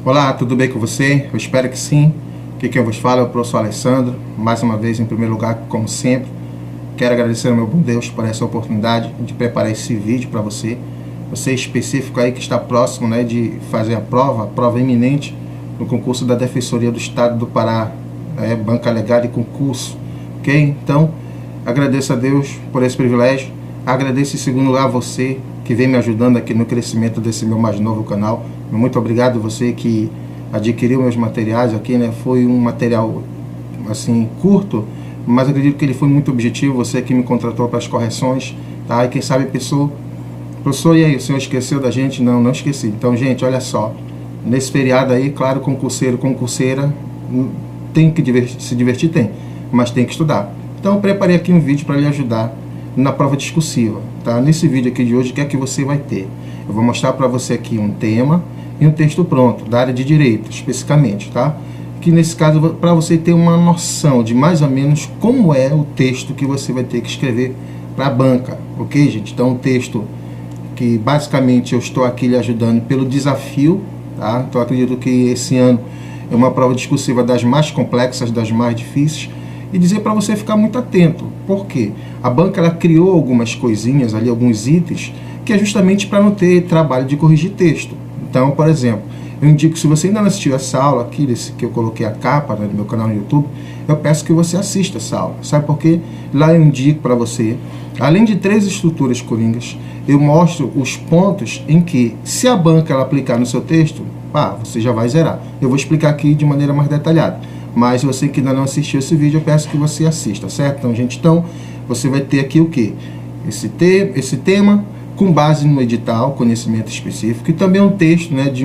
Olá, tudo bem com você? Eu espero que sim. Aqui quem vos fala é o professor Alessandro. Mais uma vez, em primeiro lugar, como sempre, quero agradecer ao meu bom Deus por essa oportunidade de preparar esse vídeo para você. Você específico aí que está próximo, né, de fazer a prova iminente no concurso da Defensoria do Estado do Pará, banca legada e concurso, ok? Então, agradeço a Deus por esse privilégio. Agradeço em segundo lugar a você que vem me ajudando aqui no crescimento desse meu mais novo canal. Muito obrigado a você que adquiriu meus materiais aqui, né? Foi um material assim curto, mas acredito que ele foi muito objetivo. Você que me contratou para as correções, tá? E quem sabe professor, e aí, o senhor esqueceu da gente? Não esqueci. Então, gente, olha só, nesse feriado aí, claro, concurseiro, concurseira, tem que se divertir, tem, mas tem que estudar. Então, eu preparei aqui um vídeo para lhe ajudar na prova discursiva, tá? Nesse vídeo aqui de hoje, o que é que você vai ter? Eu vou mostrar para você aqui um tema e um texto pronto, da área de direito, especificamente, tá? Que nesse caso, para você ter uma noção de mais ou menos como é o texto que você vai ter que escrever para a banca, ok, gente? Então, um texto que basicamente eu estou aqui lhe ajudando pelo desafio, tá? Então, acredito que esse ano é uma prova discursiva das mais complexas, das mais difíceis, e dizer para você ficar muito atento. Por quê? A banca ela criou algumas coisinhas ali, alguns itens, que é justamente para não ter trabalho de corrigir texto. Então, por exemplo, eu indico, se você ainda não assistiu essa aula aqui, desse que eu coloquei a capa, né, no meu canal no YouTube, eu peço que você assista essa aula. Sabe por quê? Lá eu indico para você, além de 3 estruturas coringas, eu mostro os pontos em que, se a banca ela aplicar no seu texto, você já vai zerar. Eu vou explicar aqui de maneira mais detalhada. Mas você que ainda não assistiu esse vídeo, eu peço que você assista, certo? Então, gente, você vai ter aqui o quê? Esse tema com base no edital, conhecimento específico, e também um texto, né, de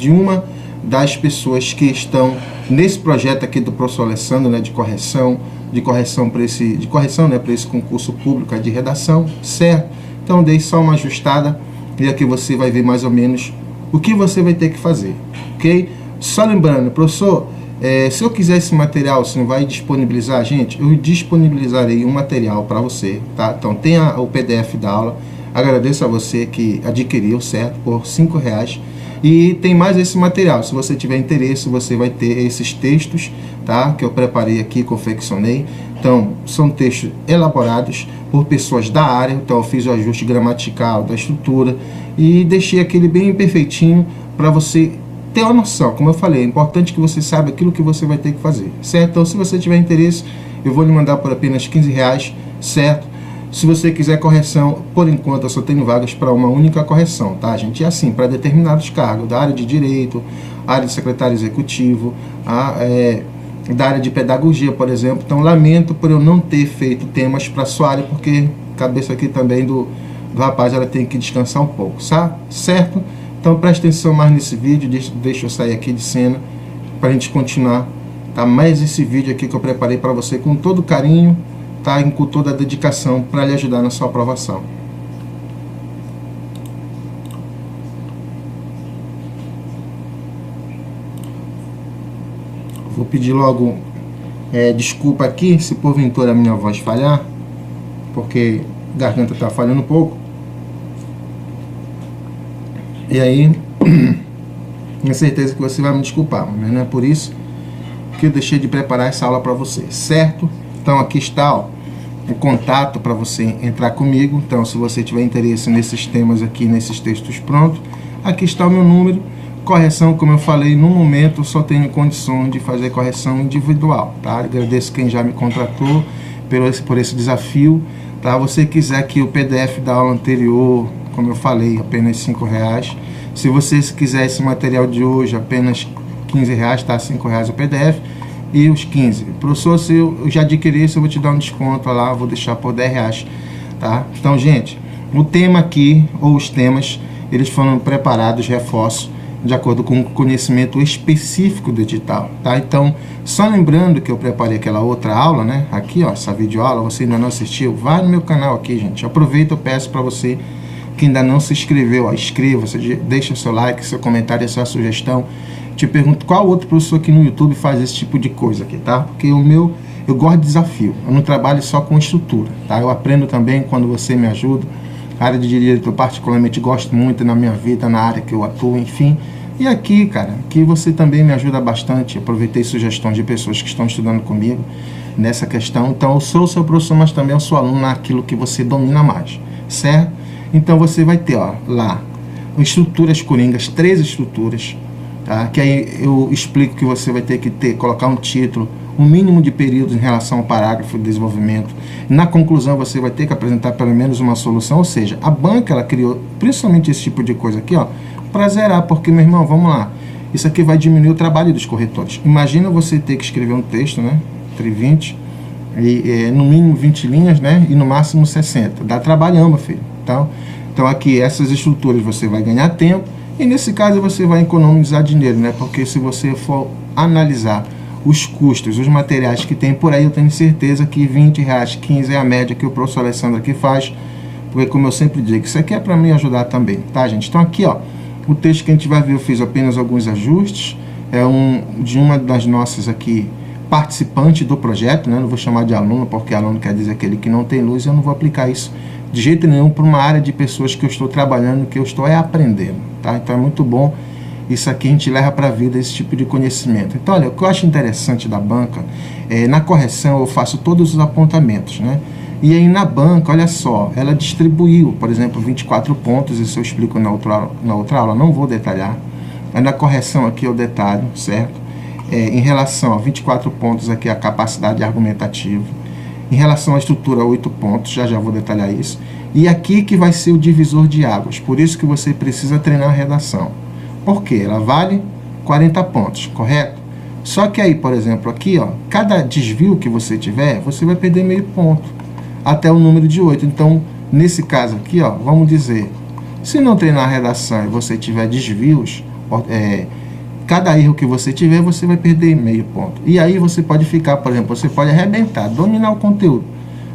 uma das pessoas que estão nesse projeto aqui do professor Alessandro, né, de correção para esse concurso público de redação, certo? Então, dei só uma ajustada e aqui você vai ver mais ou menos o que você vai ter que fazer, ok? Só lembrando, professor, se eu quiser esse material, você não vai disponibilizar? Gente, eu disponibilizarei um material para você, tá? Então tem o PDF da aula. Agradeço a você que adquiriu, certo? Por R$5. E tem mais esse material. Se você tiver interesse, você vai ter esses textos, tá? Que eu preparei aqui, confeccionei. Então, são textos elaborados por pessoas da área. Então, eu fiz o ajuste gramatical da estrutura e deixei aquele bem perfeitinho para você ter uma noção. Como eu falei, é importante que você saiba aquilo que você vai ter que fazer, certo? Então, se você tiver interesse, eu vou lhe mandar por apenas R$15, certo? Se você quiser correção, por enquanto eu só tenho vagas para uma única correção, tá, gente? E assim, para determinados cargos, da área de direito, área de secretário executivo, da área de pedagogia, por exemplo. Então, lamento por eu não ter feito temas para a sua área, porque a cabeça aqui também do rapaz, ela tem que descansar um pouco, certo? Então, preste atenção mais nesse vídeo, deixa eu sair aqui de cena, para a gente continuar, tá? Mais esse vídeo aqui que eu preparei para você com todo carinho, tá? E com toda a dedicação para lhe ajudar na sua aprovação. Vou pedir logo desculpa aqui, se porventura a minha voz falhar, porque a garganta está falhando um pouco. E aí, tenho certeza que você vai me desculpar, mas não é por isso que eu deixei de preparar essa aula para você, certo? Então, aqui está, ó, o contato para você entrar comigo. Então, se você tiver interesse nesses temas aqui, nesses textos prontos, aqui está o meu número. Correção, como eu falei, no momento eu só tenho condição de fazer correção individual, tá? Agradeço quem já me contratou por esse desafio, tá? Você quiser aqui o PDF da aula anterior, como eu falei, apenas R$5. Se você quiser esse material de hoje, apenas R$15, tá? R$5 o PDF e os 15. Professor, se eu já adquiri isso, eu vou te dar um desconto lá, vou deixar por R$10, tá? Então, gente, o tema aqui, ou os temas, eles foram preparados, reforço, de acordo com o conhecimento específico do edital, tá? Então, só lembrando que eu preparei aquela outra aula, né? Aqui, ó, essa videoaula, você ainda não assistiu, vai no meu canal aqui, gente. Aproveita, eu peço para você que ainda não se inscreveu, ó, inscreva-se, deixa o seu like, seu comentário, sua sugestão. Te pergunto qual outro professor aqui no YouTube faz esse tipo de coisa aqui, tá? Porque eu gosto de desafio, eu não trabalho só com estrutura, tá? Eu aprendo também quando você me ajuda. A área de direito eu particularmente gosto muito na minha vida, na área que eu atuo, enfim. E aqui, cara, que você também me ajuda bastante. Aproveitei sugestões de pessoas que estão estudando comigo nessa questão. Então, eu sou o seu professor, mas também eu sou aluno naquilo que você domina mais, certo? Então, você vai ter, ó, lá, estruturas coringas, 13 estruturas, tá? Que aí eu explico que você vai ter que colocar um título, um mínimo de períodos em relação ao parágrafo de desenvolvimento. Na conclusão, você vai ter que apresentar pelo menos uma solução, ou seja, a banca, ela criou principalmente esse tipo de coisa aqui, ó, para zerar, porque, meu irmão, vamos lá, isso aqui vai diminuir o trabalho dos corretores. Imagina você ter que escrever um texto, né, entre 20 e no mínimo 20 linhas, né, e no máximo 60. Dá trabalhão, meu filho. Então aqui, essas estruturas você vai ganhar tempo, e nesse caso você vai economizar dinheiro, né, porque se você for analisar os custos, os materiais que tem por aí, eu tenho certeza que R$20, 15 é a média que o professor Alessandro aqui faz, porque, como eu sempre digo, isso aqui é para me ajudar também, tá, gente? Então aqui, ó, o texto que a gente vai ver, eu fiz apenas alguns ajustes, de uma das nossas aqui participantes do projeto, né? Não vou chamar de aluno, porque aluno quer dizer aquele que não tem luz, eu não vou aplicar isso de jeito nenhum para uma área de pessoas que eu estou trabalhando, que eu estou aprendendo, tá? Então é muito bom. Isso aqui a gente leva para a vida, esse tipo de conhecimento. Então, olha, o que eu acho interessante da banca, na correção eu faço todos os apontamentos, né? E aí na banca, olha só, ela distribuiu, por exemplo, 24 pontos, isso eu explico na outra aula, não vou detalhar. Aí na correção aqui eu detalho, certo? Em relação a 24 pontos aqui, a capacidade argumentativa. Em relação à estrutura, 8 pontos, já vou detalhar isso. E aqui que vai ser o divisor de águas, por isso que você precisa treinar a redação. Porque ela vale 40 pontos, correto? Só que aí, por exemplo, aqui, ó, cada desvio que você tiver, você vai perder meio ponto, até o número de 8. Então, nesse caso aqui, ó, vamos dizer, se não treinar a redação e você tiver desvios, cada erro que você tiver, você vai perder meio ponto. E aí você pode ficar, por exemplo, você pode arrebentar, dominar o conteúdo.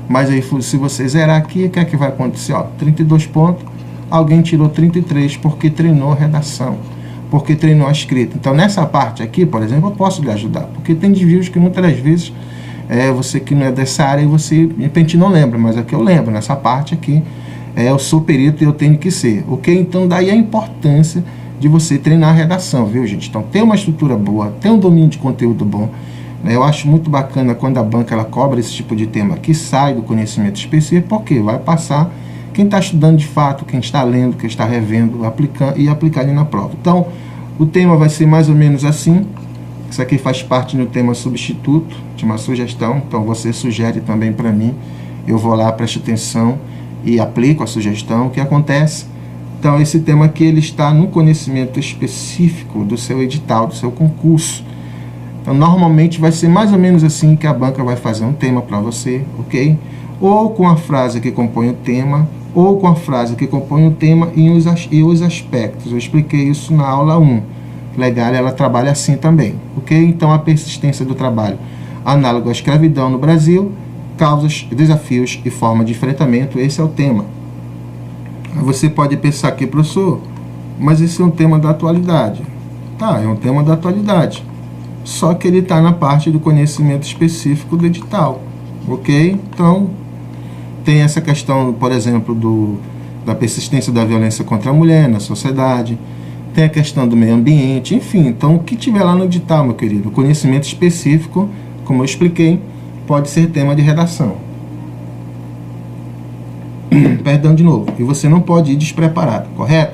Mas aí, se você zerar aqui, o que é que vai acontecer? Ó, 32 pontos, alguém tirou 33 porque treinou a redação, porque treinou a escrita. Então, nessa parte aqui, por exemplo, eu posso lhe ajudar, porque tem desvios que muitas das vezes você que não é dessa área e você, de repente, não lembra, mas aqui eu lembro, nessa parte aqui, eu sou perito e eu tenho que ser, ok? Então, daí a importância de você treinar a redação, viu, gente? Então, ter uma estrutura boa, ter um domínio de conteúdo bom, né? Eu acho muito bacana quando a banca ela cobra esse tipo de tema que sai do conhecimento específico, porque vai passar quem está estudando de fato, quem está lendo, quem está revendo, aplicando e aplicar ali na prova. Então, o tema vai ser mais ou menos assim. Isso aqui faz parte do tema substituto, de uma sugestão. Então, você sugere também para mim. Eu vou lá, presto atenção e aplico a sugestão. O que acontece? Então, esse tema aqui ele está no conhecimento específico do seu edital, do seu concurso. Então, normalmente vai ser mais ou menos assim que a banca vai fazer um tema para você, ok? Ou com a frase que compõe o tema, ou com a frase que compõe o tema e os aspectos. Eu expliquei isso na aula 1. Legal, ela trabalha assim também, ok? Então, a persistência do trabalho análogo à escravidão no Brasil, causas, desafios e forma de enfrentamento, esse é o tema. Você pode pensar aqui, professor, mas esse é um tema da atualidade. Tá, é um tema da atualidade, só que ele está na parte do conhecimento específico do edital, ok? Então, tem essa questão, por exemplo, da persistência da violência contra a mulher na sociedade, tem a questão do meio ambiente, enfim. Então, o que tiver lá no edital, meu querido, o conhecimento específico, como eu expliquei, pode ser tema de redação. Perdão de novo. E você não pode ir despreparado, correto?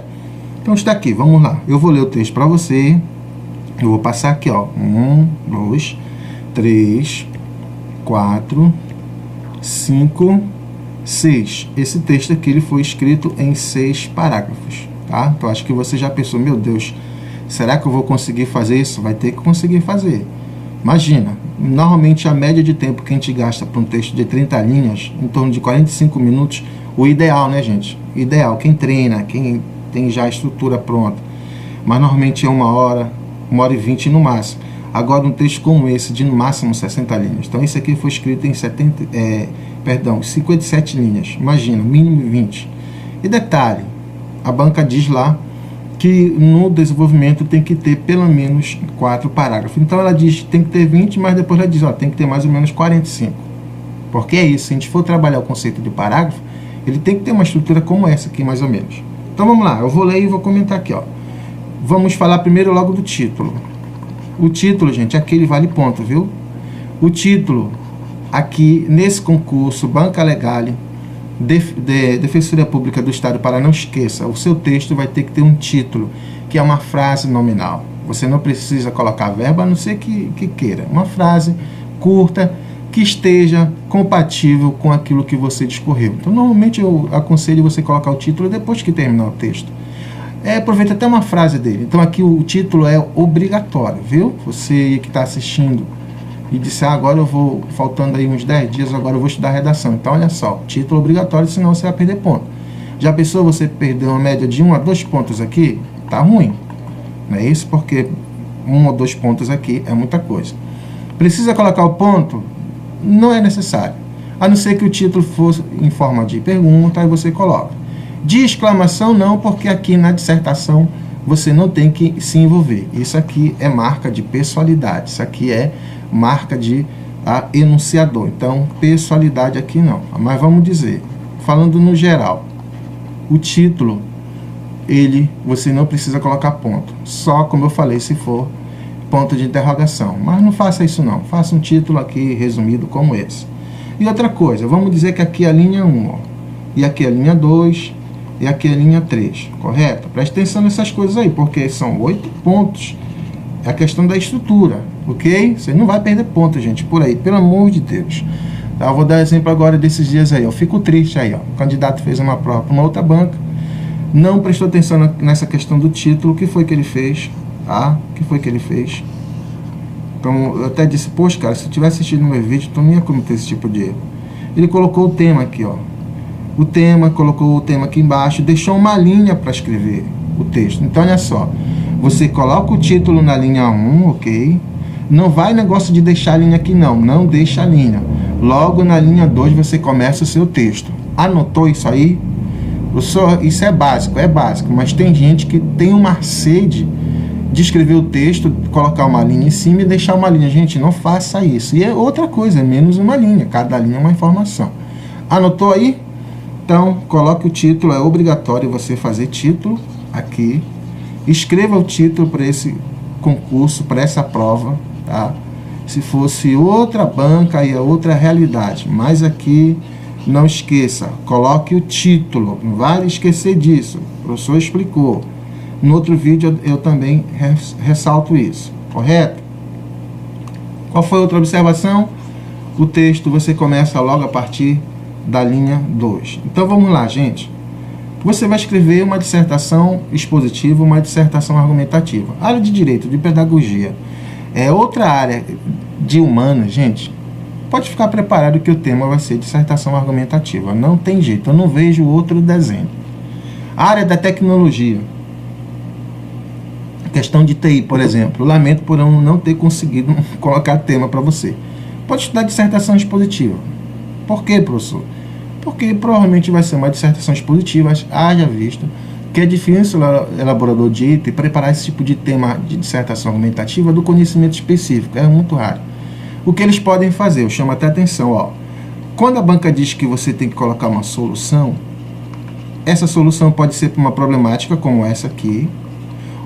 Então, está aqui, vamos lá. Eu vou ler o texto para você. Eu vou passar aqui, ó. 1, 2, 3, 4, 5, 6. Esse texto aqui ele foi escrito em 6 parágrafos, tá? Então, acho que você já pensou, meu Deus, será que eu vou conseguir fazer isso? Vai ter que conseguir fazer. Imagina, normalmente a média de tempo que a gente gasta para um texto de 30 linhas, em torno de 45 minutos, o ideal, né, gente? Ideal, quem treina, quem tem já a estrutura pronta. Mas normalmente é 1 hora, 1 hora e 20 no máximo. Agora, um texto como esse, de no máximo 60 linhas. Então, esse aqui foi escrito em 57 linhas. Imagina, mínimo 20. E detalhe, a banca diz lá que no desenvolvimento tem que ter pelo menos 4 parágrafos. Então, ela diz que tem que ter 20, mas depois ela diz, ó, tem que ter mais ou menos 45. Porque é isso, se a gente for trabalhar o conceito de parágrafo, ele tem que ter uma estrutura como essa aqui, mais ou menos. Então, vamos lá, eu vou ler e vou comentar aqui, ó. Vamos falar primeiro logo do título. O título, gente, aqui ele vale ponto, viu? O título, aqui nesse concurso, Banca Legale, Defensoria Pública do Estado do Pará, não esqueça, o seu texto vai ter que ter um título, que é uma frase nominal. Você não precisa colocar verbo, a não ser que queira. Uma frase curta, que esteja compatível com aquilo que você discorreu. Então, normalmente eu aconselho você colocar o título depois que terminar o texto. Aproveita até uma frase dele. Então, aqui o título é obrigatório, viu? Você que está assistindo e disse, agora eu vou, faltando aí uns 10 dias, agora eu vou estudar a redação. Então, olha só, título obrigatório, senão você vai perder ponto. Já pensou você perder uma média de 1 a 2 pontos aqui? Tá ruim. Não é isso? Porque 1 ou 2 pontos aqui é muita coisa. Precisa colocar o ponto? Não é necessário. A não ser que o título fosse em forma de pergunta, aí você coloca. De exclamação não, porque aqui na dissertação você não tem que se envolver. Isso aqui é marca de pessoalidade. Isso aqui é marca de enunciador. Então, pessoalidade aqui não. Mas vamos dizer, falando no geral, o título, você não precisa colocar ponto. Só, como eu falei, se for ponto de interrogação. Mas não faça isso não. Faça um título aqui resumido como esse. E outra coisa, vamos dizer que aqui é a linha 1, ó, e aqui é a linha 2, e aqui é a linha 3, correto? Preste atenção nessas coisas aí, porque são 8 pontos. É a questão da estrutura, ok? Você não vai perder ponto, gente, por aí, pelo amor de Deus. Tá, eu vou dar exemplo agora desses dias aí, ó. Eu fico triste aí, ó. O candidato fez uma prova para uma outra banca, não prestou atenção nessa questão do título. O que foi que ele fez? O que foi que ele fez? Então, eu até disse, poxa, cara, se eu tivesse assistido no meu vídeo, tu não ia cometer esse tipo de erro. Ele colocou o tema aqui, ó. Colocou o tema aqui embaixo, deixou uma linha para escrever o texto. Então, olha só, você coloca o título na linha 1, ok? Não vai negócio de deixar a linha aqui, não deixa a linha. Logo na linha 2 você começa o seu texto. Anotou isso aí? Isso é básico, mas tem gente que tem uma sede de escrever o texto, colocar uma linha em cima e deixar uma linha. Gente, não faça isso. E é outra coisa, é menos uma linha. Cada linha é uma informação. Anotou aí? Então, coloque o título. É obrigatório você fazer título aqui. Escreva o título para esse concurso, para essa prova, tá? Se fosse outra banca, aí é outra realidade. Mas aqui, não esqueça, coloque o título. Não vale esquecer disso. O professor explicou. No outro vídeo eu também ressalto isso, correto? Qual foi a outra observação? O texto você começa logo a partir da linha 2. Então vamos lá, gente. Você vai escrever uma dissertação expositiva, uma dissertação argumentativa. Área de direito, de pedagogia. É outra área de humanas, gente. Pode ficar preparado que o tema vai ser dissertação argumentativa. Não tem jeito, eu não vejo outro desenho. A área da tecnologia. Questão de TI, por exemplo. Lamento por eu não ter conseguido colocar tema para você. Pode estudar dissertação expositiva. Por quê, professor? Porque provavelmente vai ser uma dissertação expositiva, haja visto que é difícil o elaborador de IT preparar esse tipo de tema de dissertação argumentativa do conhecimento específico. É muito raro. O que eles podem fazer? Eu chamo até atenção, ó. Quando a banca diz que você tem que colocar uma solução, essa solução pode ser para uma problemática como essa aqui,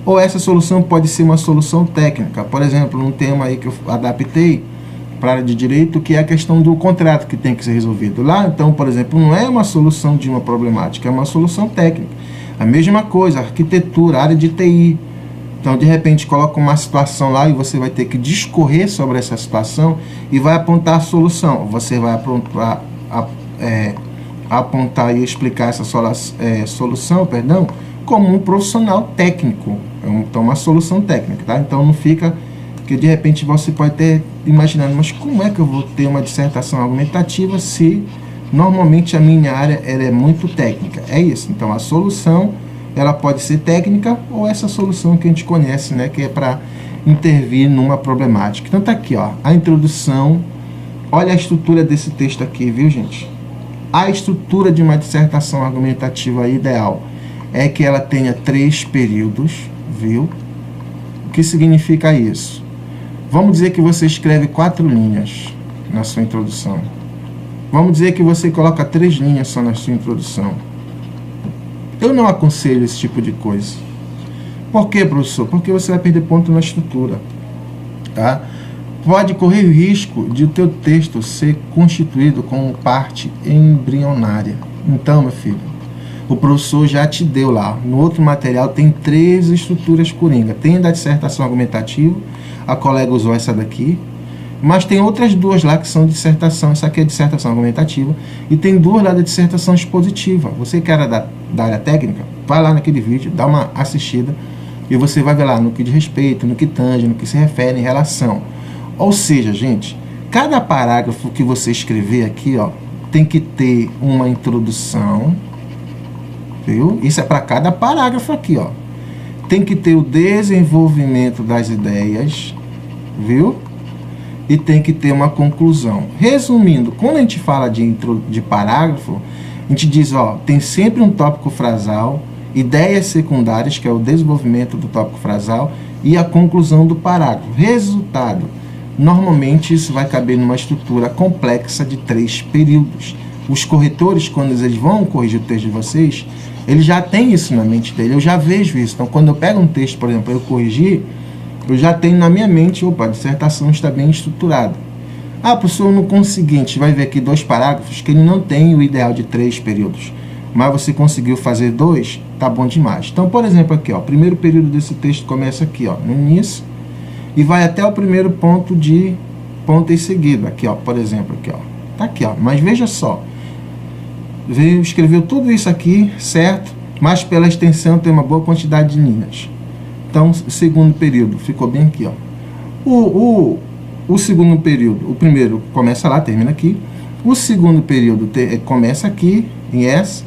ou essa solução pode ser uma solução técnica. Por exemplo, um tema aí que eu adaptei para a área de direito, que é a questão do contrato que tem que ser resolvido lá. Então, por exemplo, não é uma solução de uma problemática, é uma solução técnica. A mesma coisa, arquitetura, área de TI. Então, de repente, coloca uma situação lá e você vai ter que discorrer sobre essa situação e vai apontar a solução. Você vai apontar e explicar essa solução, como um profissional técnico. Então, uma solução técnica, tá? Então, não fica que, de repente, você pode ter imaginando, mas como é que eu vou ter uma dissertação argumentativa se normalmente a minha área ela é muito técnica? É isso. Então, a solução ela pode ser técnica ou essa solução que a gente conhece, né, que é para intervir numa problemática. Então tá aqui, ó, a introdução. Olha a estrutura desse texto aqui, viu, gente? A estrutura de uma dissertação argumentativa ideal é que ela tenha 3 períodos, viu? O que significa isso? Vamos dizer que você escreve 4 linhas na sua introdução. Vamos dizer que você coloca 3 linhas só na sua introdução. Eu não aconselho esse tipo de coisa. Por quê, professor? Porque você vai perder ponto na estrutura, tá? Pode correr o risco de o teu texto ser constituído como parte embrionária. Então, meu filho, o professor já te deu lá. No outro material tem 3 estruturas coringa. Tem a da dissertação argumentativa, a colega usou essa daqui, mas tem outras 2 lá que são de dissertação. Essa aqui é dissertação argumentativa e tem 2 lá da dissertação expositiva. Você que era da área técnica, vai lá naquele vídeo, dá uma assistida e você vai ver lá no que diz respeito, no que tange, no que se refere em relação. Ou seja, gente, cada parágrafo que você escrever aqui, ó, tem que ter uma introdução, viu? Isso é para cada parágrafo aqui, ó. Tem que ter o desenvolvimento das ideias, viu? E tem que ter uma conclusão. Resumindo, quando a gente fala de parágrafo, a gente diz, ó, tem sempre um tópico frasal, ideias secundárias, que é o desenvolvimento do tópico frasal, e a conclusão do parágrafo. Resultado, normalmente isso vai caber numa estrutura complexa de 3 períodos. Os corretores, quando eles vão corrigir o texto de vocês, eles já têm isso na mente dele, eu já vejo isso. Então, quando eu pego um texto, por exemplo, para eu corrigir, eu já tenho na minha mente, opa, a dissertação está bem estruturada. Ah, professor, no consegui, a gente vai ver aqui 2 parágrafos que ele não tem o ideal de 3 períodos, mas você conseguiu fazer 2, tá bom demais. Então, por exemplo, aqui, ó, o primeiro período desse texto começa aqui, ó, no início, e vai até o primeiro ponto de ponto e seguido, aqui, ó, por exemplo, aqui, ó, tá aqui, ó, mas veja só, escreveu tudo isso aqui, certo? Mas pela extensão tem uma boa quantidade de linhas. Então, segundo período, ficou bem aqui, ó. O segundo período, o primeiro começa lá, termina aqui. O segundo período começa aqui, em S,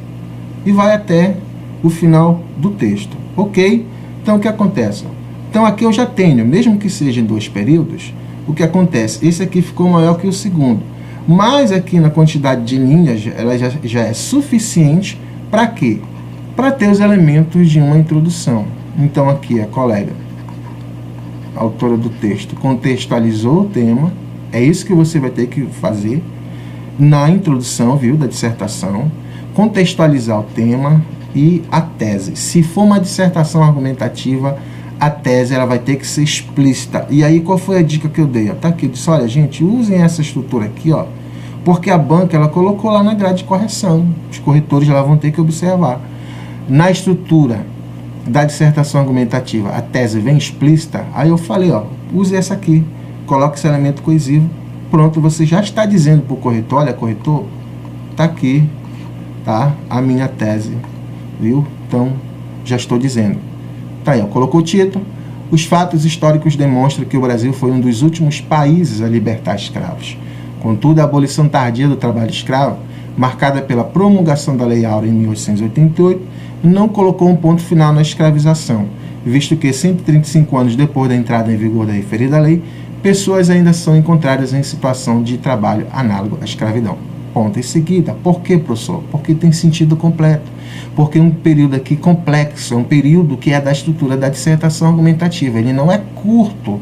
e vai até o final do texto, ok? Então, o que acontece? Então, aqui eu já tenho, mesmo que seja em 2 períodos, o que acontece? Esse aqui ficou maior que o segundo. Mas aqui na quantidade de linhas, ela já é suficiente para quê? Para ter os elementos de uma introdução. Então, aqui a colega, a autora do texto, contextualizou o tema. É isso que você vai ter que fazer na introdução, viu, da dissertação. Contextualizar o tema e a tese. Se for uma dissertação argumentativa, a tese ela vai ter que ser explícita. E aí, qual foi a dica que eu dei? Tá aqui, eu disse, olha, gente, usem essa estrutura aqui, ó, porque a banca, ela colocou lá na grade de correção. Os corretores lá vão ter que observar. Na estrutura da dissertação argumentativa, a tese vem explícita, aí eu falei, ó, use essa aqui, coloque esse elemento coesivo, pronto, você já está dizendo para o corretor, olha, corretor, tá aqui, tá, a minha tese, viu? Então, já estou dizendo. Tá aí, ó, colocou o título. Os fatos históricos demonstram que o Brasil foi um dos últimos países a libertar escravos. Contudo, a abolição tardia do trabalho escravo, marcada pela promulgação da Lei Áurea em 1888, não colocou um ponto final na escravização, visto que 135 anos depois da entrada em vigor da referida lei, pessoas ainda são encontradas em situação de trabalho análogo à escravidão. Ponto em seguida. Por quê, professor? Porque tem sentido completo. Porque é um período aqui complexo, é um período que é da estrutura da dissertação argumentativa. Ele não é curto,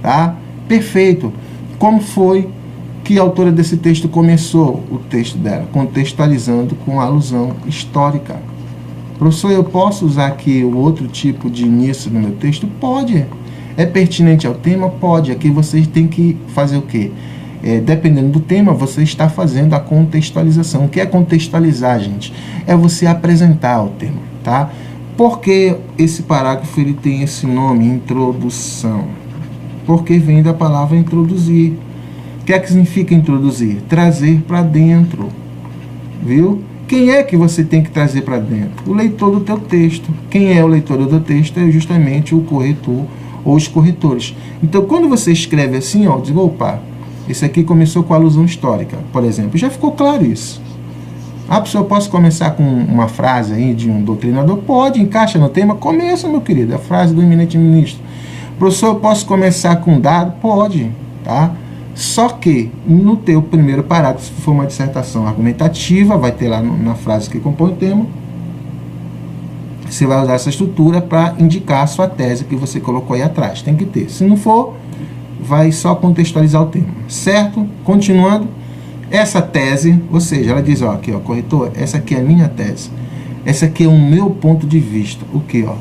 tá? Perfeito. Como foi que a autora desse texto começou o texto dela? Contextualizando com alusão histórica. Professor, eu posso usar aqui o outro tipo de início no meu texto? Pode. É pertinente ao tema? Pode. Aqui vocês têm que fazer o quê? Dependendo do tema, você está fazendo a contextualização. O que é contextualizar, gente? É você apresentar o tema, tá? Porque esse parágrafo ele tem esse nome, introdução? Porque vem da palavra introduzir. O que é que significa introduzir? Trazer para dentro, viu? Quem é que você tem que trazer para dentro? O leitor do teu texto. Quem é o leitor do teu texto? É justamente o corretor ou os corretores. Então, quando você escreve assim, ó, diz, opa, esse aqui começou com alusão histórica, por exemplo. Já ficou claro isso. Ah, professor, eu posso começar com uma frase aí de um doutrinador? Pode, encaixa no tema. Começa, meu querido, a frase do eminente ministro. Professor, eu posso começar com um dado? Pode, tá? Só que, no teu primeiro parágrafo, se for uma dissertação argumentativa, vai ter lá na frase que compõe o tema, você vai usar essa estrutura para indicar a sua tese que você colocou aí atrás. Tem que ter. Se não for, vai só contextualizar o tema. Certo? Continuando, essa tese, ou seja, ela diz, ó, aqui, ó, corretor, essa aqui é a minha tese. Essa aqui é o meu ponto de vista. O que, ó?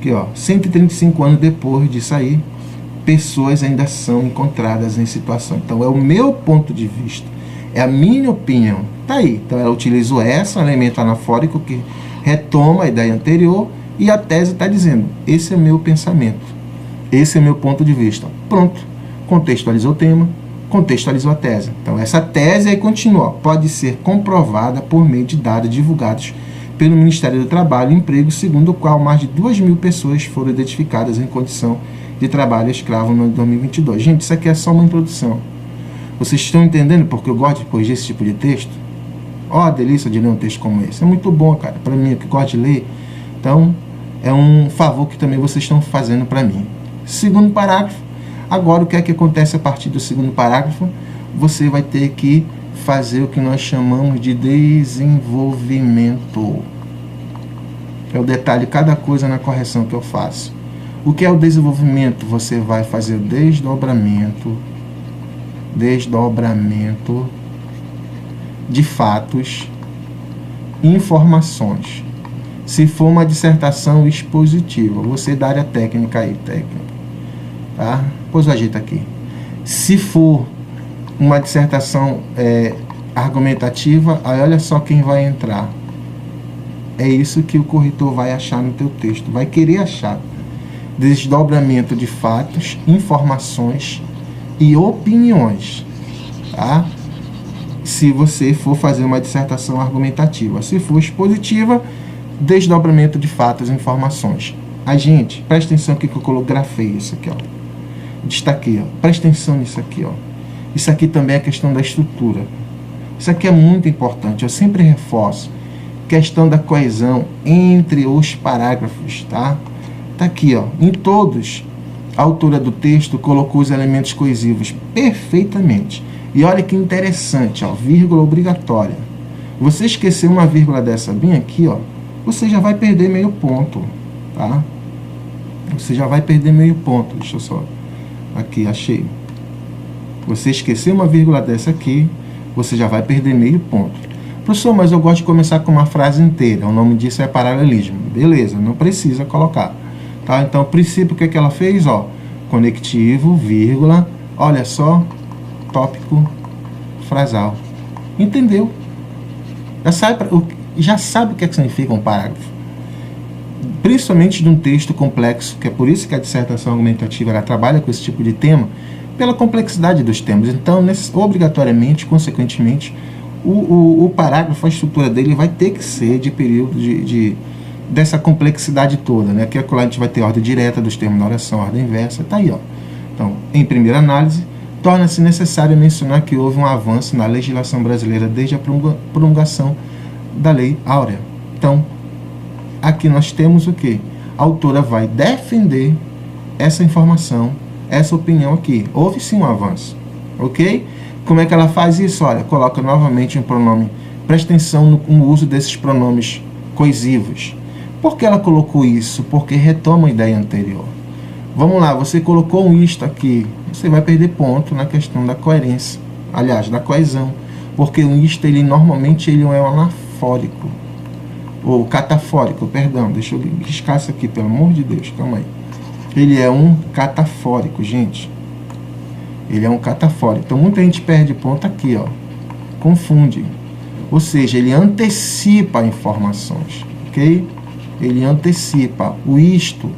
Aqui, ó, 135 anos depois disso aí, pessoas ainda são encontradas em situação. Então, é o meu ponto de vista, é a minha opinião. Tá aí. Então, ela utilizou um elemento anafórico que retoma a ideia anterior, e a tese está dizendo, esse é meu pensamento, esse é meu ponto de vista. Pronto. Contextualizou o tema, contextualizou a tese. Então, essa tese aí continua, pode ser comprovada por meio de dados divulgados pelo Ministério do Trabalho e Emprego, segundo o qual mais de 2.000 pessoas foram identificadas em condição de trabalho escravo no ano de 2022. Gente, isso aqui é só uma introdução. Vocês estão entendendo porque eu gosto de corrigir esse tipo de texto? Ó, a delícia de ler um texto como esse. É muito bom, cara, para mim que gosto de ler. Então, é um favor que também vocês estão fazendo para mim. Segundo parágrafo. Agora, o que é que acontece a partir do segundo parágrafo? Você vai ter que fazer o que nós chamamos de desenvolvimento. É o detalhe, cada coisa na correção que eu faço. O que é o desenvolvimento? Você vai fazer o desdobramento de fatos, informações. Se for uma dissertação expositiva, você dá área técnica aí, tá? Depois eu ajeito aqui. Se for uma dissertação argumentativa, aí olha só quem vai entrar. É isso que o corretor vai achar no teu texto, vai querer achar. Desdobramento de fatos, informações e opiniões, tá? Se você for fazer uma dissertação argumentativa. Se for expositiva, desdobramento de fatos e informações. A gente, presta atenção aqui que eu grafei isso aqui, ó. Destaquei, ó. Presta atenção nisso aqui, ó. Isso aqui também é questão da estrutura. Isso aqui é muito importante, eu sempre reforço. Questão da coesão entre os parágrafos, tá? Tá aqui, ó. Em todos, a autora do texto colocou os elementos coesivos perfeitamente. E olha que interessante, ó, vírgula obrigatória. Você esquecer uma vírgula dessa bem aqui, ó, você já vai perder meio ponto, tá? Você já vai perder meio ponto. Deixa eu só... Aqui, achei. Você esquecer uma vírgula dessa aqui, você já vai perder meio ponto. Professor, mas eu gosto de começar com uma frase inteira. O nome disso é paralelismo. Beleza, não precisa colocar. Tá? Então, o princípio, o que ela fez? Ó, conectivo, vírgula, olha só, tópico, frasal. Entendeu? Já sabe o que significa um parágrafo. Principalmente de um texto complexo, que é por isso que a dissertação argumentativa ela trabalha com esse tipo de tema, pela complexidade dos temas. Então, obrigatoriamente, consequentemente, o parágrafo, a estrutura dele vai ter que ser de período dessa complexidade toda, né? Que é a gente vai ter ordem direta dos termos da oração, ordem inversa, tá aí, ó. Então, em primeira análise, torna-se necessário mencionar que houve um avanço na legislação brasileira desde a promulgação da Lei Áurea. Então, aqui nós temos o quê? A autora vai defender essa informação, essa opinião aqui. Houve sim um avanço, ok? Como é que ela faz isso? Olha, coloca novamente um pronome. Presta atenção no uso desses pronomes coesivos. Por que ela colocou isso? Porque retoma a ideia anterior. Vamos lá, você colocou um isto aqui, você vai perder ponto na questão da coerência, aliás, da coesão, porque o isto, normalmente, ele é um anafórico, ou catafórico, perdão, deixa eu riscar isso aqui, pelo amor de Deus, calma aí. Ele é um catafórico, gente. Ele é um catafórico. Então, muita gente perde ponto aqui, ó. Confunde. Ou seja, ele antecipa informações, ok? Ele antecipa o isto,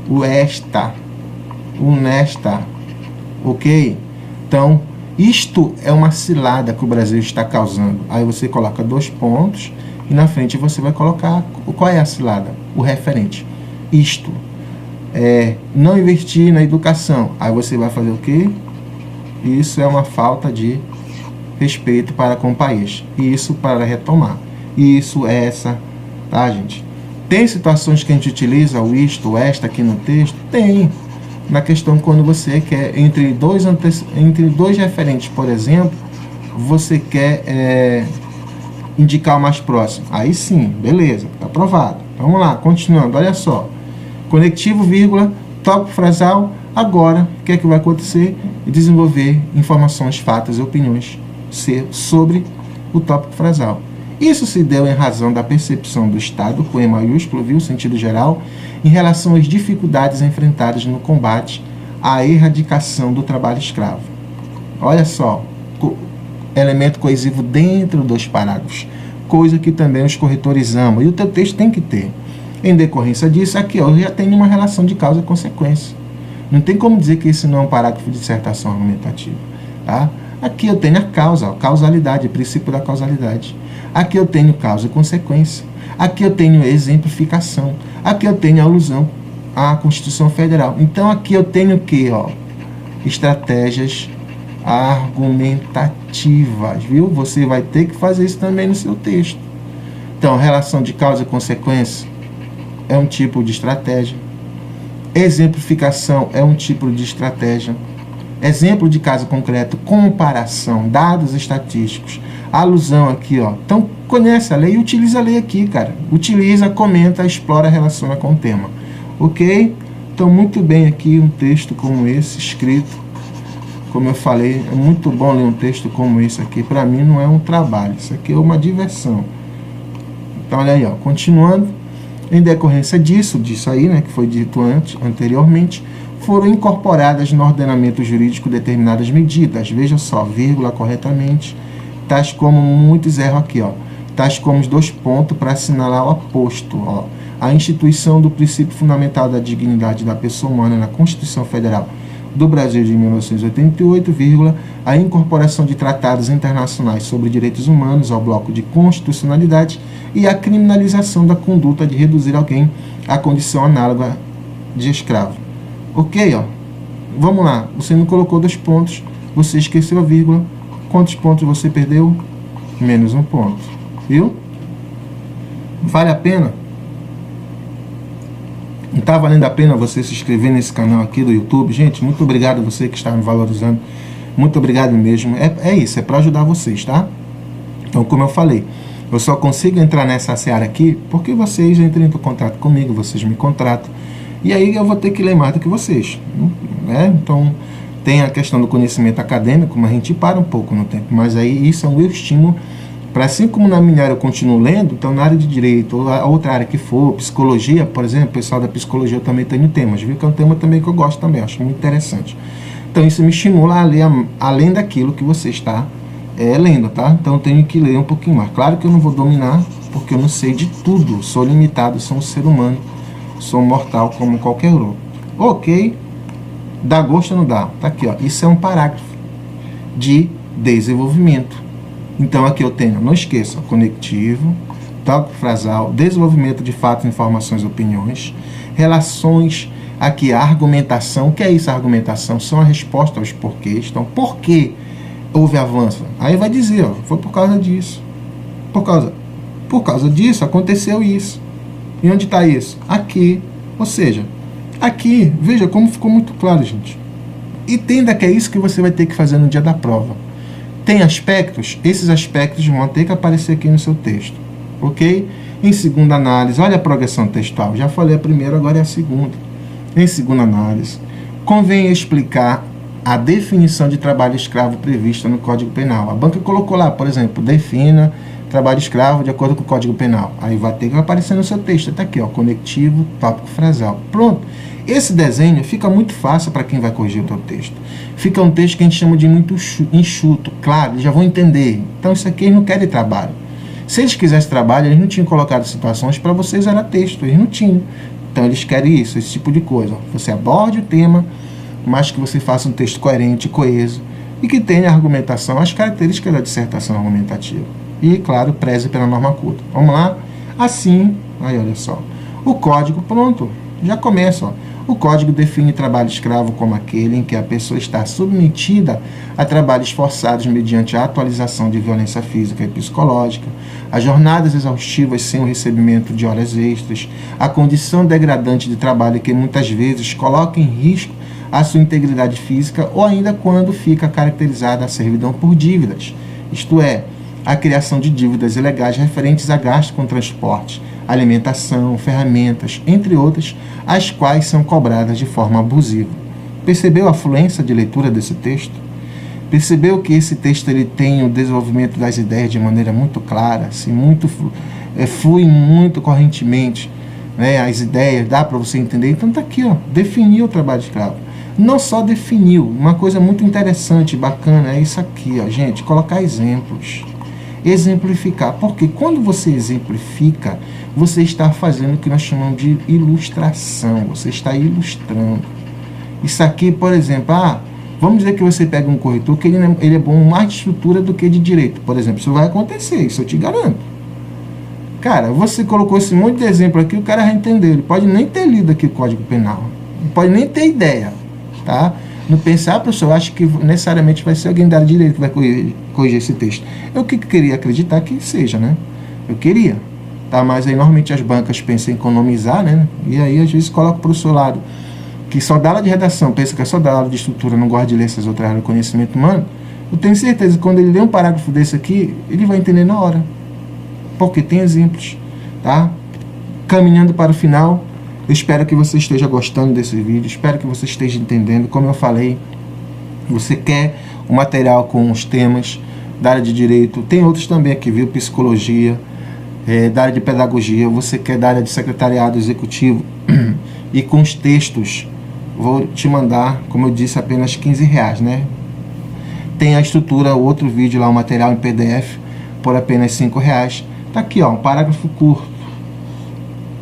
o esta, o nesta, ok? Então, isto é uma cilada que o Brasil está causando. Aí você coloca 2 pontos e na frente você vai colocar qual é a cilada? O referente. Isto. Não investir na educação. Aí você vai fazer o quê? Isso é uma falta de respeito para com o país. Isso para retomar. Isso é essa, tá, gente? Tem situações que a gente utiliza o isto, o esta aqui no texto? Tem. Na questão quando você quer, entre dois referentes, por exemplo, você quer indicar o mais próximo. Aí sim, beleza, tá aprovado. Vamos lá, continuando, olha só. Conectivo, vírgula, tópico frasal. Agora, o que é que vai acontecer? Desenvolver informações, fatos e opiniões sobre o tópico frasal. Isso se deu em razão da percepção do Estado, com E maiúsculo, viu, sentido geral, em relação às dificuldades enfrentadas no combate à erradicação do trabalho escravo. Olha só, elemento coesivo dentro dos parágrafos, coisa que também os corretores amam, e o teu texto tem que ter. Em decorrência disso, aqui ó, eu já tenho uma relação de causa e consequência. Não tem como dizer que esse não é um parágrafo de dissertação argumentativa. Tá? Aqui eu tenho a causa, a causalidade, o princípio da causalidade. Aqui eu tenho causa e consequência. Aqui eu tenho exemplificação. Aqui eu tenho alusão à Constituição Federal. Então aqui eu tenho o quê? Ó? Estratégias argumentativas, viu? Você vai ter que fazer isso também no seu texto. Então, relação de causa e consequência é um tipo de estratégia. Exemplificação é um tipo de estratégia. Exemplo de caso concreto, comparação, dados estatísticos, alusão aqui, ó. Então, conhece a lei e utiliza a lei aqui, cara. Utiliza, comenta, explora, relaciona com o tema. Ok? Então, muito bem aqui um texto como esse, escrito. Como eu falei, é muito bom ler um texto como esse aqui. Para mim não é um trabalho, isso aqui é uma diversão. Então, olha aí, ó. Continuando. Em decorrência disso aí, né, que foi dito anteriormente, foram incorporadas no ordenamento jurídico determinadas medidas, veja só, vírgula corretamente, tais como, muitos erram aqui, ó, tais como os dois pontos para assinalar o aposto, ó, a instituição do princípio fundamental da dignidade da pessoa humana na Constituição Federal do Brasil de 1988, a incorporação de tratados internacionais sobre direitos humanos ao bloco de constitucionalidade e a criminalização da conduta de reduzir alguém à condição análoga de escravo. Ok, ó. Vamos lá. Você não colocou 2 pontos, você esqueceu a vírgula. Quantos pontos você perdeu? Menos 1 ponto. Viu? Vale a pena? Não está valendo a pena você se inscrever nesse canal aqui do YouTube? Gente, muito obrigado a você que está me valorizando. Muito obrigado mesmo. É isso, é para ajudar vocês, tá? Então, como eu falei, eu só consigo entrar nessa seara aqui porque vocês entram em contato comigo, vocês me contratam. E aí eu vou ter que ler mais do que vocês. Né? Então, tem a questão do conhecimento acadêmico, mas a gente para um pouco no tempo. Mas aí isso é um meu estímulo para, assim como na minha área eu continuo lendo, então na área de direito, ou a outra área que for, psicologia, por exemplo, o pessoal da psicologia eu também tenho temas, viu? Que é um tema também que eu gosto também, acho muito interessante. Então isso me estimula a ler além daquilo que você está lendo, tá? Então eu tenho que ler um pouquinho mais. Claro que eu não vou dominar, porque eu não sei de tudo, sou limitado, sou um ser humano, sou mortal como qualquer outro. Ok, dá gosto ou não dá? Tá aqui, ó. Isso é um parágrafo de desenvolvimento. Então aqui eu tenho, não esqueça, conectivo, tópico frasal, desenvolvimento de fatos, informações, opiniões, relações, aqui a argumentação. O que é isso, a argumentação? São a resposta aos porquês. Então, por que houve avanço? Aí vai dizer, ó, foi por causa disso. Por causa disso aconteceu isso. E onde está isso? Aqui. Ou seja, aqui, veja como ficou muito claro, gente. Entenda que é isso que você vai ter que fazer no dia da prova. Tem aspectos, esses aspectos vão ter que aparecer aqui no seu texto, ok? Em segunda análise, olha a progressão textual, já falei a primeira, agora é a segunda. Em segunda análise, convém explicar a definição de trabalho escravo prevista no Código Penal. A banca colocou lá, por exemplo, defina trabalho escravo de acordo com o Código Penal. Aí vai ter que aparecer no seu texto, está aqui, ó, conectivo, tópico frasal. Pronto. Esse desenho fica muito fácil para quem vai corrigir o teu texto. Fica um texto que a gente chama de muito enxuto, claro, eles já vão entender. Então isso aqui eles não querem trabalho. Se eles quisessem trabalho, eles não tinham colocado situações para vocês, era texto, eles não tinham. Então eles querem isso, esse tipo de coisa. Você aborde o tema, mas que você faça um texto coerente, coeso, e que tenha argumentação, as características da dissertação argumentativa. E, claro, preze pela norma culta. Vamos lá? Assim, aí olha só. O código, pronto, já começa, ó. O Código define trabalho escravo como aquele em que a pessoa está submetida a trabalhos forçados mediante a atualização de violência física e psicológica, a jornadas exaustivas sem o recebimento de horas extras, a condição degradante de trabalho que muitas vezes coloca em risco a sua integridade física ou ainda quando fica caracterizada a servidão por dívidas, isto é, a criação de dívidas ilegais referentes a gastos com transporte, alimentação, ferramentas, entre outras, as quais são cobradas de forma abusiva. Percebeu a fluência de leitura desse texto? Percebeu que esse texto ele tem o desenvolvimento das ideias de maneira muito clara, assim, flui muito correntemente, né? As ideias, dá para você entender. Então tá aqui, ó, definiu o trabalho escravo. Não só definiu, uma coisa muito interessante, bacana, é isso aqui, ó, gente, colocar exemplos. Exemplificar, porque quando você exemplifica, você está fazendo o que nós chamamos de ilustração, você está ilustrando. Isso aqui, por exemplo, vamos dizer que você pega um corretor que ele é bom mais de estrutura do que de direito, por exemplo, isso vai acontecer, isso eu te garanto. Cara, você colocou esse monte de exemplo aqui, o cara vai entender, ele pode nem ter lido aqui o Código Penal, não pode nem ter ideia, tá? No pensar, professor, eu acho que necessariamente vai ser alguém da área de direito que vai corrigir esse texto. Eu que queria acreditar que seja, né? Eu queria, tá? Mas aí normalmente as bancas pensam em economizar, né? E aí às vezes coloca para o seu lado, que só dá aula de redação, pensa que é só dar aula de estrutura, não gosta de ler essas outras áreas do conhecimento humano. Eu tenho certeza que quando ele lê um parágrafo desse aqui, ele vai entender na hora. Porque tem exemplos, tá? Caminhando para o final, eu espero que você esteja gostando desse vídeo, espero que você esteja entendendo. Como eu falei, você quer um material com os temas da área de direito, tem outros também aqui, viu? Psicologia, da área de pedagogia, você quer da área de secretariado executivo e com os textos, vou te mandar, como eu disse, apenas R$15, né? Tem a estrutura, outro vídeo lá, o material em PDF, por apenas R$5. Tá aqui, ó, um parágrafo curto.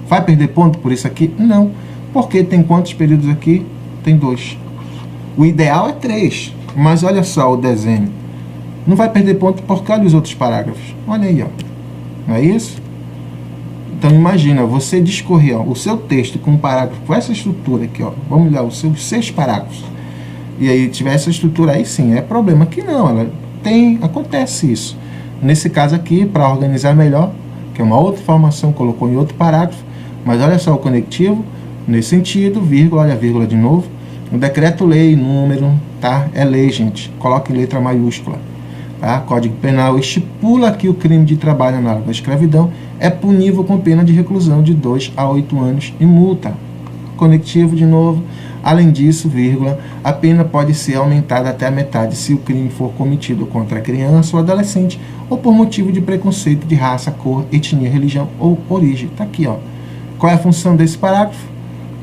Vai perder ponto por isso aqui? Não. Porque tem quantos períodos aqui? Tem 2. O ideal é 3. Mas olha só o desenho. Não vai perder ponto porque olha os outros parágrafos. Olha aí, ó. Não é isso? Então imagina, você discorrer, ó, o seu texto com um parágrafo, com essa estrutura aqui, ó. Vamos olhar os seus 6 parágrafos. E aí tiver essa estrutura aí, sim. É problema que não. Acontece isso. Nesse caso aqui, para organizar melhor, que é uma outra informação, colocou em outro parágrafo. Mas olha só o conectivo, nesse sentido, vírgula, olha a vírgula de novo. O decreto-lei, número, tá? É lei, gente. Coloca em letra maiúscula. Tá? Código Penal estipula que o crime de trabalho análogo à escravidão é punível com pena de reclusão de 2 a 8 anos e multa. Conectivo de novo. Além disso, vírgula, a pena pode ser aumentada até a metade se o crime for cometido contra a criança ou adolescente ou por motivo de preconceito de raça, cor, etnia, religião ou origem. Tá aqui, ó. Qual é a função desse parágrafo?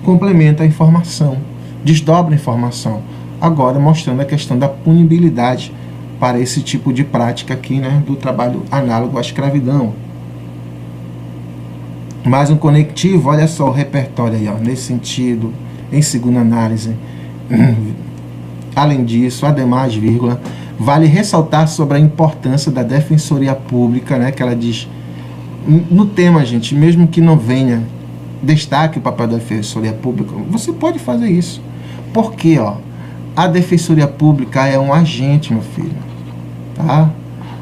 Complementa a informação, desdobra a informação, agora mostrando a questão da punibilidade para esse tipo de prática aqui, né, do trabalho análogo à escravidão. Mais um conectivo, olha só o repertório aí, ó, nesse sentido, em segunda análise. Além disso, ademais, vírgula, vale ressaltar sobre a importância da Defensoria Pública, né, que ela diz, no tema, gente, mesmo que não venha, destaque o papel da Defensoria Pública, você pode fazer isso. Porque, ó, a Defensoria Pública é um agente, meu filho. Tá?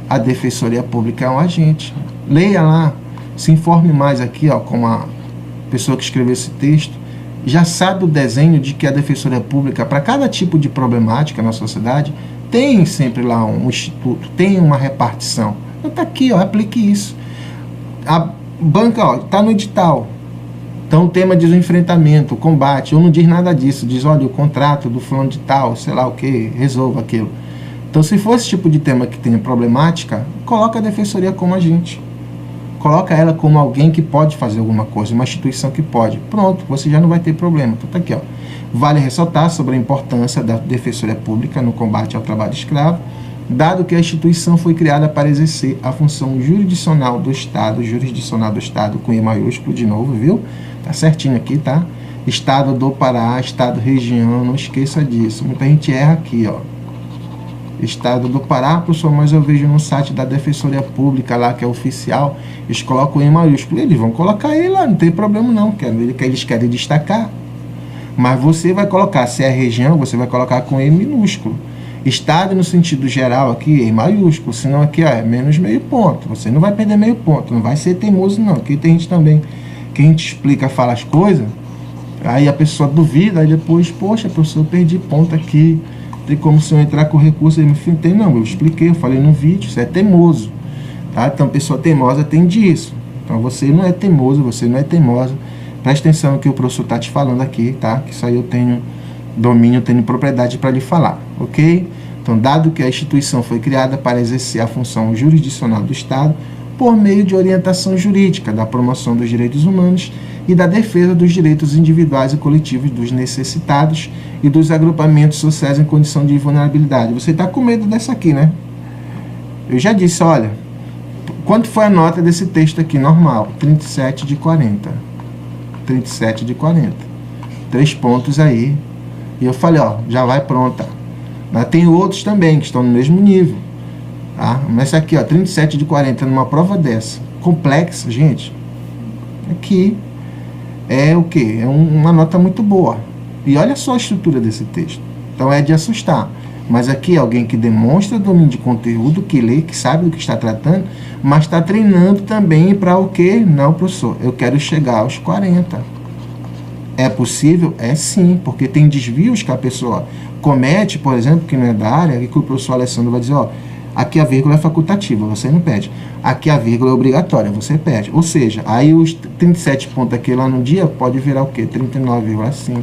A Defensoria Pública é um agente. Leia lá, se informe mais aqui, ó, com a pessoa que escreveu esse texto. Já sabe o desenho de que a Defensoria Pública, para cada tipo de problemática na sociedade, tem sempre lá um instituto, tem uma repartição. Então tá aqui, ó, aplique isso. A banca, ó, tá no edital. Então o tema diz o enfrentamento, o combate, ou não diz nada disso, diz, olha, o contrato do fulano de tal, sei lá o que, resolva aquilo. Então se for esse tipo de tema que tenha problemática, coloca a defensoria como agente. Coloca ela como alguém que pode fazer alguma coisa, uma instituição que pode. Pronto, você já não vai ter problema. Então tá aqui, ó. Vale ressaltar sobre a importância da Defensoria Pública no combate ao trabalho escravo, dado que a instituição foi criada para exercer a função jurisdicional do Estado com E maiúsculo de novo, viu? Tá certinho aqui, tá? Estado do Pará, Estado região, não esqueça disso. Muita gente erra aqui, ó. Estado do Pará, professor, mas eu vejo no site da Defensoria Pública lá, que é oficial, eles colocam E maiúsculo. Eles vão colocar ele lá, não tem problema não, eles querem destacar. Mas você vai colocar, se é região, você vai colocar com E minúsculo. Estado no sentido geral aqui, E maiúsculo, senão aqui, ó, é menos meio ponto. Você não vai perder meio ponto, não vai ser teimoso não. Aqui tem gente também que a gente explica, fala as coisas, aí a pessoa duvida, aí depois, poxa, professor, eu perdi ponto aqui, tem como se eu entrar com recurso, aí me filho, tem não, eu expliquei, eu falei no vídeo, isso é teimoso, tá? Então a pessoa teimosa tem disso, então você não é teimoso, você não é teimosa, presta atenção no que o professor está te falando aqui, tá? Que isso aí eu tenho domínio, eu tenho propriedade para lhe falar, ok? Então, dado que a instituição foi criada para exercer a função jurisdicional do Estado por meio de orientação jurídica, da promoção dos direitos humanos e da defesa dos direitos individuais e coletivos dos necessitados e dos agrupamentos sociais em condição de vulnerabilidade. Você está com medo dessa aqui, né? Eu já disse, olha, quanto foi a nota desse texto aqui, normal? 37 de 40. 37 de 40. 3 pontos aí. E eu falei, ó, já vai pronta. Mas tem outros também que estão no mesmo nível. Tá? Mas essa aqui, ó, 37 de 40, numa prova dessa, complexa, gente, aqui é o quê? É uma nota muito boa. E olha só a estrutura desse texto. Então é de assustar. Mas aqui é alguém que demonstra domínio de conteúdo, que lê, que sabe do que está tratando, mas está treinando também para o quê? Não, professor, eu quero chegar aos 40. É possível? É sim, porque tem desvios que a pessoa comete, por exemplo, que não é da área, e que o professor Alessandro vai dizer, ó, aqui a vírgula é facultativa, você não pede. Aqui a vírgula é obrigatória, você pede. Ou seja, aí os 37 pontos aqui lá no dia pode virar o quê? 39,5.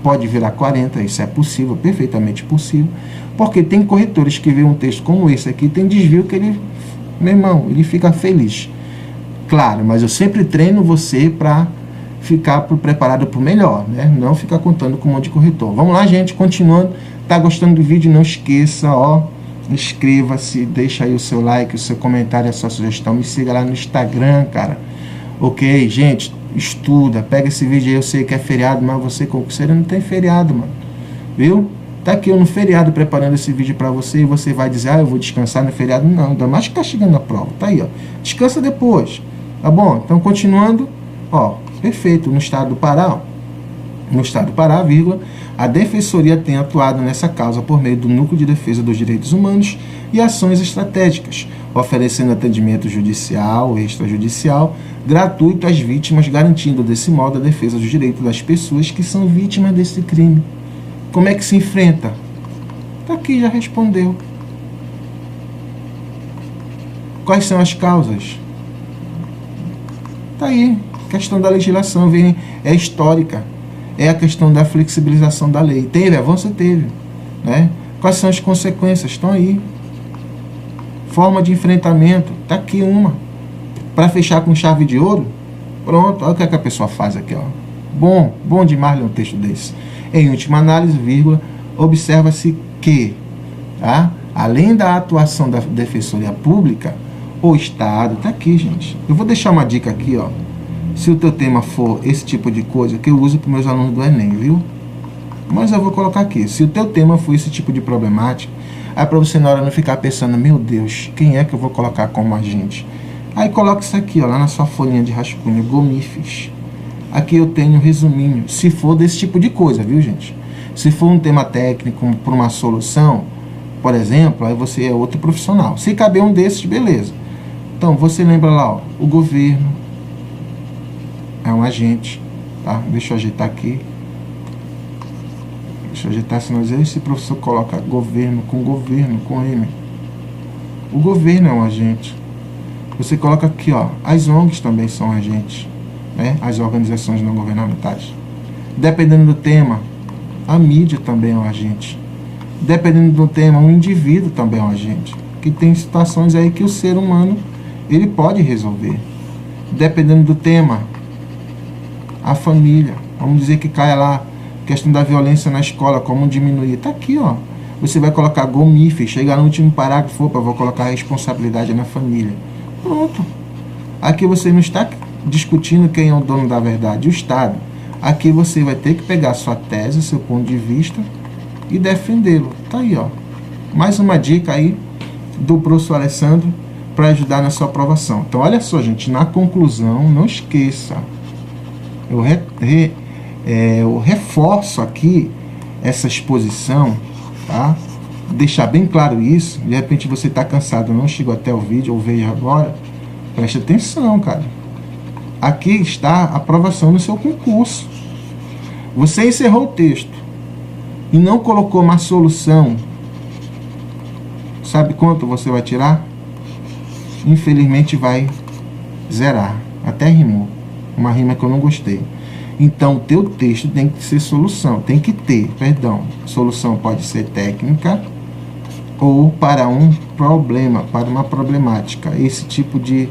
Pode virar 40, isso é possível, perfeitamente possível. Porque tem corretores que veem um texto como esse aqui, tem desvio que ele, meu irmão, ele fica feliz. Claro, mas eu sempre treino você para ficar preparado para o melhor, né? Não ficar contando com um monte de corretor. Vamos lá, gente, continuando. Tá gostando do vídeo? Não esqueça, ó, inscreva-se, deixa aí o seu like, o seu comentário, a sua sugestão. Me siga lá no Instagram, cara. Ok, gente, estuda, pega esse vídeo aí, eu sei que é feriado, mas você, concurseiro, não tem feriado, mano. Viu? Tá aqui eu no feriado preparando esse vídeo para você e você vai dizer, ah, eu vou descansar no feriado. Não, ainda mais que tá chegando a prova. Tá aí, ó. Descansa depois. Tá bom? Então, continuando, ó, perfeito. No estado do Pará, ó, no estado do Pará, vírgula, a Defensoria tem atuado nessa causa por meio do Núcleo de Defesa dos Direitos Humanos e ações estratégicas, oferecendo atendimento judicial, extrajudicial, gratuito às vítimas, garantindo desse modo a defesa dos direitos das pessoas que são vítimas desse crime. Como é que se enfrenta? Tá aqui, já respondeu. Quais são as causas? Tá aí. Questão da legislação, é histórica. É a questão da flexibilização da lei. Teve avanço? Teve. Né? Quais são as consequências? Estão aí. Forma de enfrentamento, tá aqui uma. Para fechar com chave de ouro, pronto, olha o que a pessoa faz aqui, ó. Bom demais ler um texto desse. Em última análise, vírgula, observa-se que, tá? Além da atuação da Defensoria Pública, o Estado, tá aqui, gente. Eu vou deixar uma dica aqui, ó. Se o teu tema for esse tipo de coisa, que eu uso para meus alunos do Enem, viu? Mas eu vou colocar aqui. Se o teu tema for esse tipo de problemática, é para você na hora não ficar pensando, meu Deus, quem é que eu vou colocar como agente? Aí coloca isso aqui, ó, lá na sua folhinha de rascunho, GOMIFES. Aqui eu tenho um resuminho, se for desse tipo de coisa, viu, gente? Se for um tema técnico para uma solução, por exemplo, aí você é outro profissional. Se caber um desses, beleza. Então, você lembra lá, ó, o governo é um agente, tá? Deixa eu ajeitar aqui. Deixa eu ajeitar, senão esse professor coloca governo, com M. O governo é um agente. Você coloca aqui, ó, as ONGs também são agentes, né? As organizações não governamentais. Dependendo do tema, a mídia também é um agente. Dependendo do tema, um indivíduo também é um agente. Que tem situações aí que o ser humano, ele pode resolver. Dependendo do tema, a família. Vamos dizer que caia lá, questão da violência na escola, como diminuir. Tá aqui, ó. Você vai colocar GOMIFES, chegar no último parágrafo, opa, vou colocar a responsabilidade na família. Pronto. Aqui você não está discutindo quem é o dono da verdade, o Estado. Aqui você vai ter que pegar sua tese, seu ponto de vista e defendê-lo. Tá aí, ó. Mais uma dica aí do professor Alessandro para ajudar na sua aprovação. Então, olha só, gente, na conclusão, não esqueça. Eu reforço aqui essa exposição, tá? Deixar bem claro isso. De repente você está cansado, não chegou até o vídeo ou veio agora. Preste atenção, cara. Aqui está a aprovação no seu concurso. Você encerrou o texto e não colocou uma solução. Sabe quanto você vai tirar? Infelizmente vai zerar. Até rimou. Uma rima que eu não gostei. Então, o teu texto tem que ser solução. Tem que ter, perdão. Solução pode ser técnica, ou para um problema, para uma problemática. Esse tipo de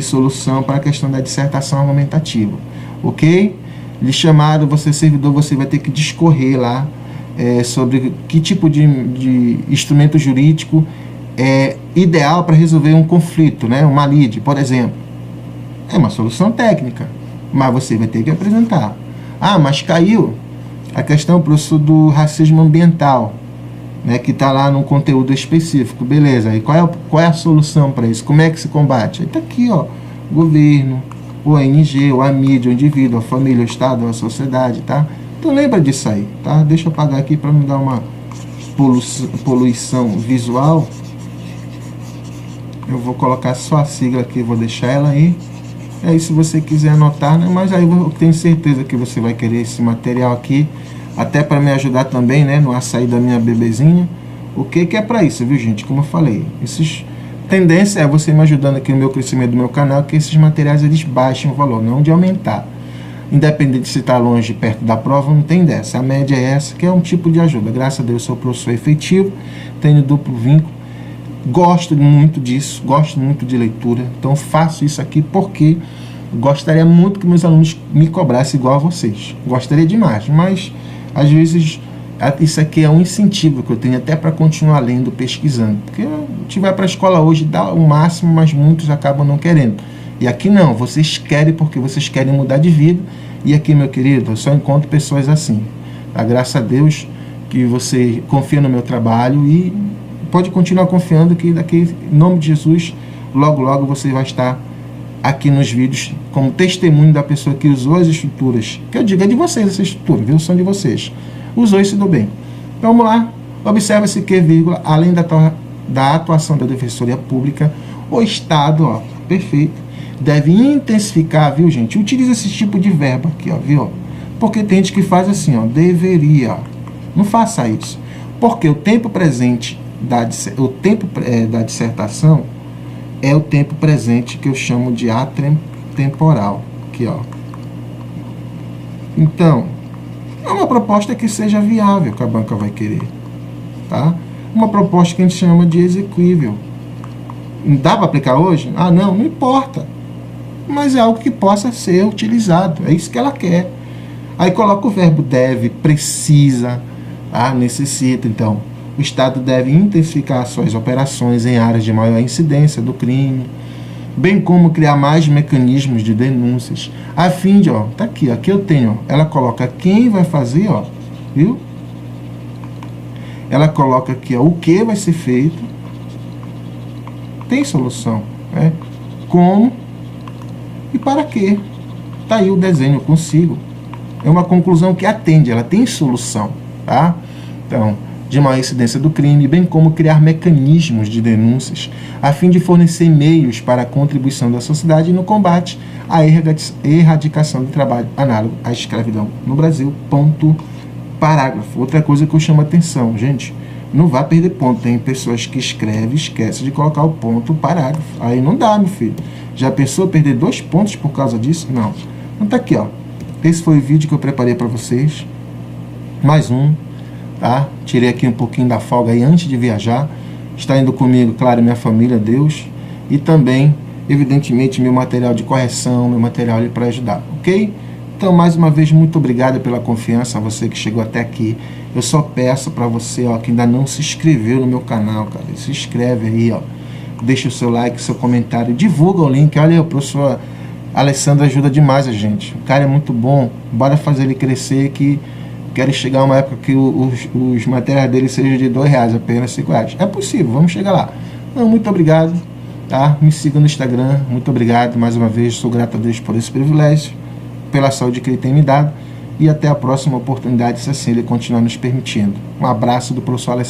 solução para a questão da dissertação argumentativa. Ok? Lhe chamaram, você servidor, você vai ter que discorrer lá sobre que tipo de instrumento jurídico é ideal para resolver um conflito, né? Uma lide, por exemplo. É uma solução técnica, mas você vai ter que apresentar. Ah, mas caiu a questão, professor, do racismo ambiental, né, que está lá num conteúdo específico. Beleza, e qual é a solução para isso? Como é que se combate? Aí está aqui, ó, o ONG, a mídia, o indivíduo, a família, o Estado, a sociedade, tá? Então lembra disso aí, tá? Deixa eu apagar aqui para não dar uma poluição visual. Eu vou colocar só a sigla aqui, vou deixar ela aí. Aí se você quiser anotar, né? Mas aí eu tenho certeza que você vai querer esse material aqui, até para me ajudar também, né, no açaí da minha bebezinha. O que é para isso, viu, gente? Como eu falei, tendência é você me ajudando aqui no meu crescimento do meu canal, que esses materiais eles baixem o valor, não de aumentar. Independente se está longe, perto da prova, não tem dessa. A média é essa, que é um tipo de ajuda. Graças a Deus, sou professor efetivo, tenho duplo vínculo, gosto muito disso, gosto muito de leitura. Então faço isso aqui porque gostaria muito que meus alunos me cobrassem igual a vocês. Gostaria demais, mas às vezes isso aqui é um incentivo que eu tenho até para continuar lendo, pesquisando. Porque a gente vai para a escola hoje, dá o máximo, mas muitos acabam não querendo. E aqui não, vocês querem porque vocês querem mudar de vida. E aqui, meu querido, eu só encontro pessoas assim. Graças a Deus que você confia no meu trabalho e pode continuar confiando que daqui, em nome de Jesus, logo, logo você vai estar aqui nos vídeos como testemunho da pessoa que usou as estruturas. Que eu digo, é de vocês essa estrutura, viu? São de vocês. Usou e se deu bem. Então, vamos lá. Observa-se que, vírgula, além da atuação da Defensoria Pública, o Estado, ó, perfeito, deve intensificar, viu, gente? Utiliza esse tipo de verbo aqui, ó, viu? Porque tem gente que faz assim, ó, deveria. Não faça isso. Porque o tempo presente da dissertação é o tempo presente que eu chamo de atemporal. Aqui, ó. Então, é uma proposta que seja viável que a banca vai querer, tá? Uma proposta que a gente chama de exequível. Dá para aplicar hoje? Ah, não importa. Mas é algo que possa ser utilizado. É isso que ela quer. Aí coloca o verbo deve, precisa, necessita. Então, o Estado deve intensificar suas operações em áreas de maior incidência do crime, bem como criar mais mecanismos de denúncias, a fim de, ó, tá aqui, aqui eu tenho, ó, ela coloca quem vai fazer, ó, viu? Ela coloca aqui, ó, o que vai ser feito, tem solução, né? Como e para quê? Tá aí o desenho, eu consigo. É uma conclusão que atende, ela tem solução, tá? Então, de maior incidência do crime, bem como criar mecanismos de denúncias, a fim de fornecer meios para a contribuição da sociedade no combate à erradicação do trabalho análogo à escravidão no Brasil. Ponto, parágrafo. Outra coisa que eu chamo a atenção, gente, não vá perder ponto. Tem pessoas que escrevem e esquecem de colocar o ponto, parágrafo. Aí não dá, meu filho. Já pensou perder 2 pontos por causa disso? Não. Então tá aqui, ó. Esse foi o vídeo que eu preparei para vocês. Mais um, tá? Tirei aqui um pouquinho da folga aí antes de viajar. Está indo comigo, claro, minha família, Deus. E também, evidentemente, meu material de correção, meu material ali para ajudar, ok? Então, mais uma vez, muito obrigado pela confiança, a você que chegou até aqui. Eu só peço para você, ó, que ainda não se inscreveu no meu canal, cara, se inscreve aí, ó. Deixa o seu like, seu comentário, divulga o link. Olha, o professor Alessandro ajuda demais a gente. O cara é muito bom. Bora fazer ele crescer, que quero chegar a uma época que os materiais dele sejam de R$2, apenas R$5. É possível, vamos chegar lá. Então, muito obrigado, tá? Me siga no Instagram. Muito obrigado mais uma vez. Sou grato a Deus por esse privilégio, pela saúde que Ele tem me dado. E até a próxima oportunidade, se assim Ele continuar nos permitindo. Um abraço do professor Alessandro.